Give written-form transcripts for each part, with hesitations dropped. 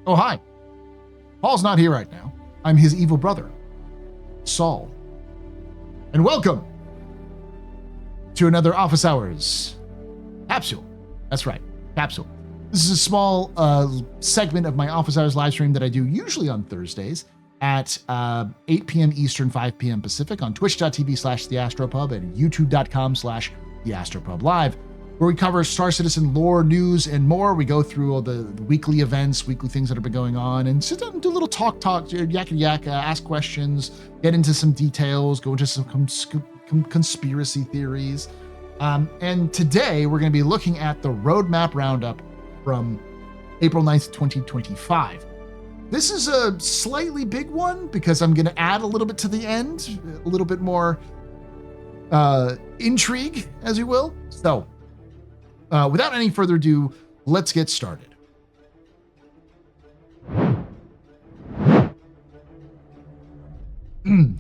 Oh, hi. Paul's not here right now. I'm his evil brother, Saul. And welcome to another Office Hours capsule. That's right, capsule. This is a small segment of my Office Hours live stream that I do usually on Thursdays at 8 p.m. Eastern, 5 p.m. Pacific on twitch.tv/TheAstroPub and youtube.com/TheAstroPub Live, where we cover Star Citizen lore, news, and more. We go through all the weekly events, weekly things that have been going on, and sit down and do a little talk, yak, ask questions, get into some details, go into some conspiracy theories. And today we're going to be looking at the roadmap roundup from April 9th, 2025. This is a slightly big one because I'm going to add a little bit to the end, a little bit more intrigue, as you will. So, without any further ado, let's get started.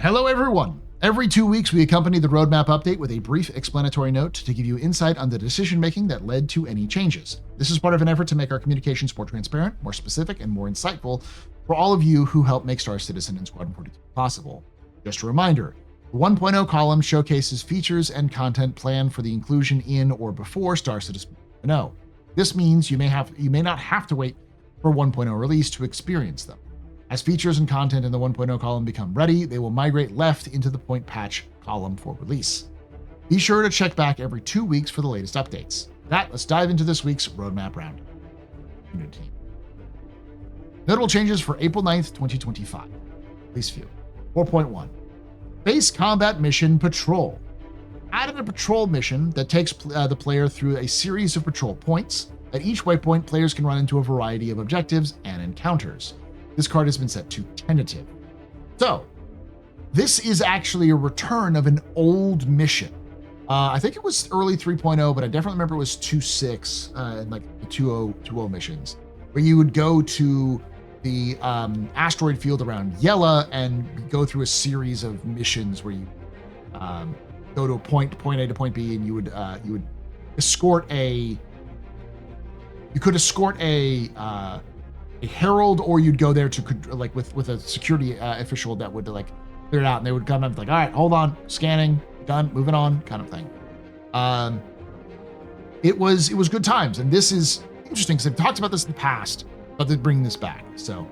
Hello, everyone. Every 2 weeks, we accompany the roadmap update with a brief explanatory note to give you insight on the decision-making that led to any changes. This is part of an effort to make our communications more transparent, more specific, and more insightful for all of you who help make Star Citizen and Squadron 42 possible. Just a reminder, the 1.0 column showcases features and content planned for the inclusion in or before Star Citizen 1.0. This means you may not have to wait for 1.0 release to experience them. As features and content in the 1.0 column become ready, they will migrate left into the point patch column for release. Be sure to check back every 2 weeks for the latest updates. With that, let's dive into this week's roadmap roundup. Notable changes for April 9th, 2025. Release view. 4.1. Base Combat Mission Patrol. Added a patrol mission that takes the player through a series of patrol points. At each waypoint, players can run into a variety of objectives and encounters. This card has been set to tentative. So, this is actually a return of an old mission. I think it was early 3.0, but I definitely remember it was 2.6 and like the 2.0 missions, where you would go to the asteroid field around Yela and go through a series of missions where you go to a point A to point B, and you would escort a herald, or you'd go there to like with a security official that would like clear it out, and they would come up like, all right, hold on, scanning, done, moving on, kind of thing. It was good times, and this is interesting because I've talked about this in the past, but they're bringing this back. So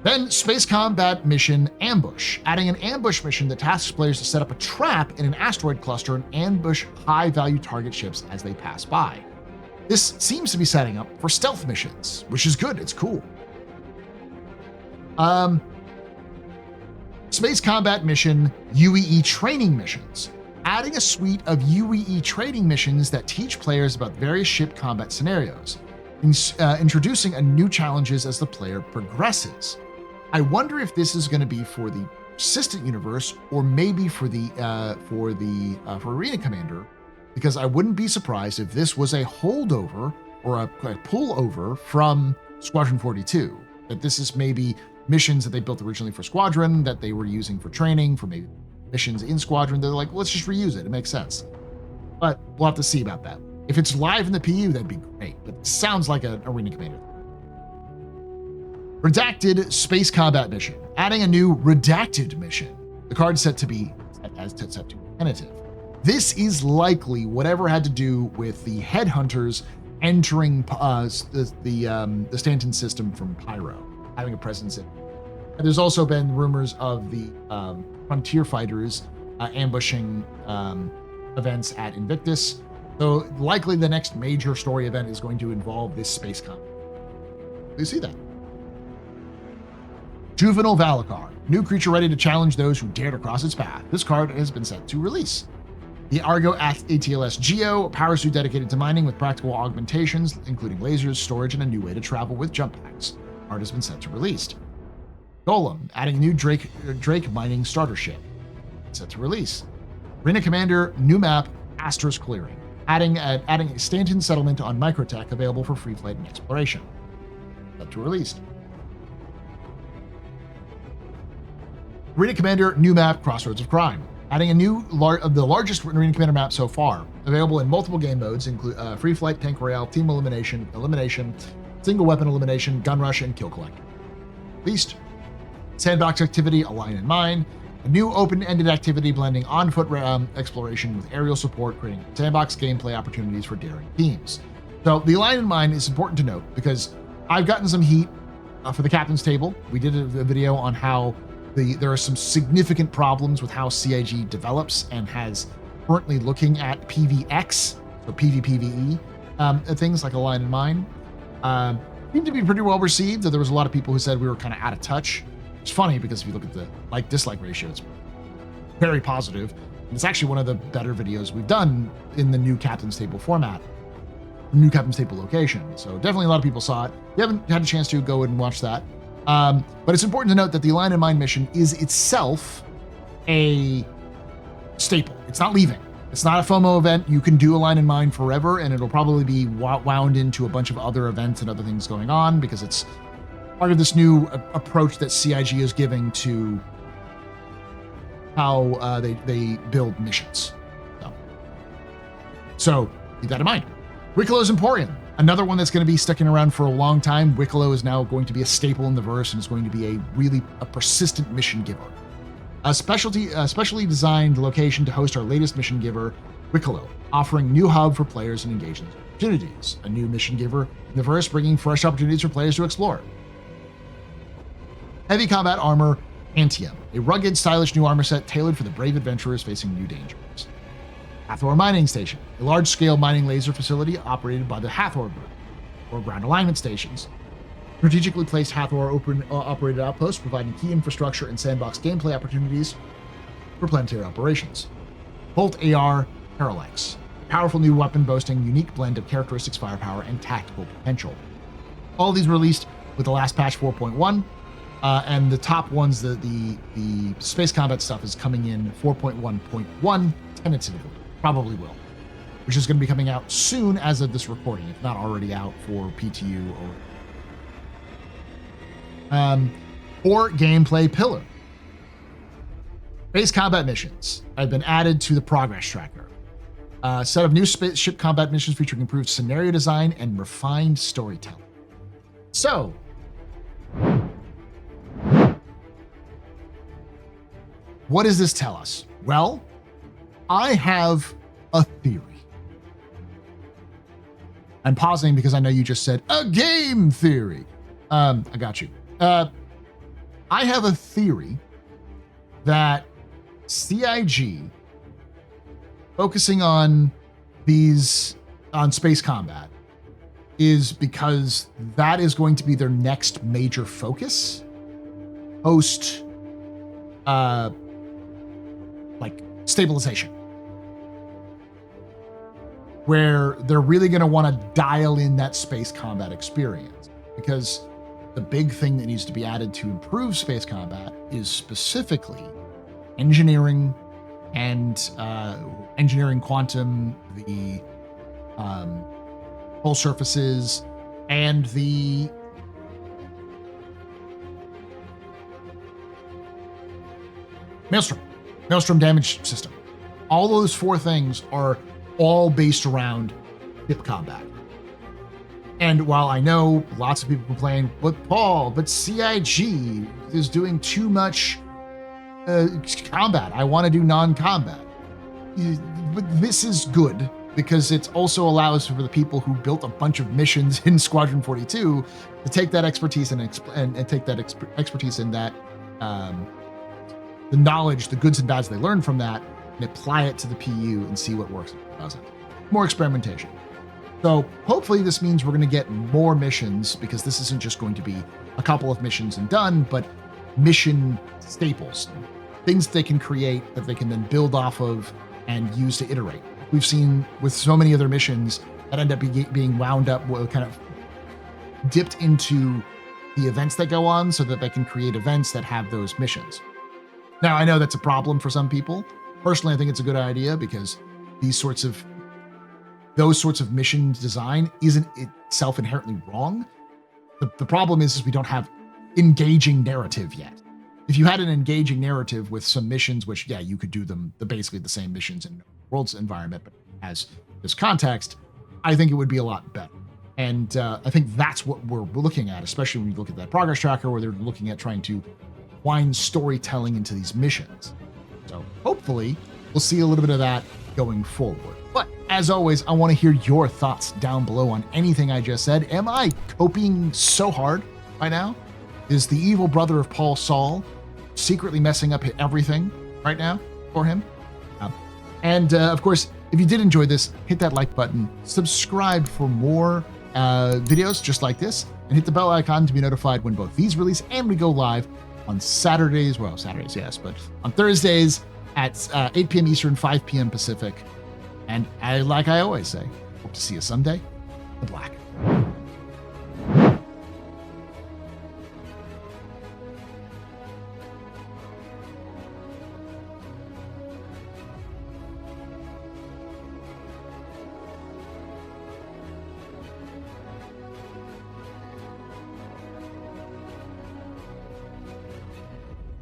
then, Space Combat Mission Ambush, adding an ambush mission that tasks players to set up a trap in an asteroid cluster and ambush high-value target ships as they pass by. This seems to be setting up for stealth missions, which is good. It's cool. Space Combat Mission UEE Training Missions, adding a suite of UEE training missions that teach players about various ship combat scenarios, introducing a new challenges as the player progresses. I wonder if this is going to be for the Persistent universe, or maybe for Arena Commander, because I wouldn't be surprised if this was a holdover or a pullover from Squadron 42. That this is maybe missions that they built originally for Squadron that they were using for training, for maybe missions in Squadron. They're like, let's just reuse it. It makes sense. But we'll have to see about that. If it's live in the PU, that'd be great. But it sounds like an Arena Commander. Redacted Space Combat Mission, adding a new Redacted mission. The card set to tentative. This is likely whatever had to do with the headhunters entering the Stanton system from Pyro, having a presence in. And there's also been rumors of the frontier fighters ambushing events at Invictus. So likely the next major story event is going to involve this space combat. You see that? Juvenile Valakar, new creature ready to challenge those who dare to cross its path. This card has been set to release. The Argo ATLS Geo, a power suit dedicated to mining with practical augmentations, including lasers, storage, and a new way to travel with jump packs. Card has been set to release. Golem, adding a new Drake mining starter ship. Set to release. Arena Commander, new map, Asterisk Clearing, adding a Stanton settlement on Microtech available for free flight and exploration. Set to release. Arena Commander, new map, Crossroads of Crime. adding a new the largest Marine Commander map so far, available in multiple game modes, include free flight, tank royale, team elimination, single weapon elimination, gun rush, and kill collector. Least sandbox activity, Align and Mine, a new open-ended activity blending on-foot exploration with aerial support, creating sandbox gameplay opportunities for daring teams. So the Align and Mine is important to note because I've gotten some heat for the captain's table. We did a video on how there are some significant problems with how CIG develops and has currently looking at PvX, so PvPvE, things like Align and Mine. Seemed to be pretty well received, though there was a lot of people who said we were kind of out of touch. It's funny because if you look at the like-dislike ratio, it's very positive. And it's actually one of the better videos we've done in the new captain's table format, new captain's table location. So definitely a lot of people saw it. If you haven't had a chance to, go and watch that. But it's important to note that the Align and Mine mission is itself a staple. It's not leaving. It's not a FOMO event. You can do Align and Mine forever, and it'll probably be wound into a bunch of other events and other things going on because it's part of this new approach that CIG is giving to how they build missions. So keep that in mind. Wicklow's Emporium, another one that's going to be sticking around for a long time. Wicklow is now going to be a staple in the verse and is going to be a persistent mission giver. A specially designed location to host our latest mission giver, Wicklow, offering new hub for players and engagement opportunities. A new mission giver in the verse, bringing fresh opportunities for players to explore. Heavy combat armor, Antium, a rugged, stylish new armor set tailored for the brave adventurers facing new dangers. Hathor Mining Station, a large-scale mining laser facility operated by the Hathor Group, or ground alignment stations. Strategically placed Hathor operated outposts, providing key infrastructure and sandbox gameplay opportunities for planetary operations. Bolt AR Parallax, a powerful new weapon boasting unique blend of characteristics, firepower, and tactical potential. All of these released with the last patch 4.1, and the top ones, the space combat stuff is coming in 4.1.1 tentatively. Probably will, which is going to be coming out soon as of this recording, if not already out for PTU or gameplay pillar. Base combat missions have been added to the progress tracker. A set of new spaceship combat missions featuring improved scenario design and refined storytelling. So, what does this tell us? Well, I have a theory. I'm pausing because I know you just said a game theory. I got you. I have a theory that CIG focusing on space combat is because that is going to be their next major focus post stabilization, where they're really going to want to dial in that space combat experience, because the big thing that needs to be added to improve space combat is specifically engineering and engineering quantum, the hull surfaces, and the Maelstrom damage system. All those four things are all based around ship combat. And while I know lots of people complain, but CIG is doing too much combat. I want to do non-combat. But this is good because it also allows for the people who built a bunch of missions in Squadron 42 to take that expertise and take that expertise in that the knowledge, the goods and bads they learned from that, and apply it to the PU and see what works and what doesn't. More experimentation. So hopefully this means we're going to get more missions, because this isn't just going to be a couple of missions and done, but mission staples, things they can create that they can then build off of and use to iterate. We've seen with so many other missions that end up being wound up, kind of dipped into the events that go on so that they can create events that have those missions. Now, I know that's a problem for some people. Personally, I think it's a good idea because those sorts of mission design isn't itself inherently wrong. The problem is we don't have engaging narrative yet. if you had an engaging narrative with some missions, which, yeah, you could do them basically the same missions in world's environment, but as this context, I think it would be a lot better. And I think that's what we're looking at, especially when you look at that progress tracker where they're looking at trying to wind storytelling into these missions. So hopefully we'll see a little bit of that going forward. But as always, I want to hear your thoughts down below on anything I just said. Am I coping so hard by now? Is the evil brother of Paul Saul secretly messing up everything right now for him? And of course, if you did enjoy this, hit that like button, subscribe for more videos just like this, and hit the bell icon to be notified when both these release and we go live on Saturdays. Well, Saturdays, yes, but on Thursdays at 8 p.m. Eastern, 5 p.m. Pacific. And like I always say, hope to see you someday in the black.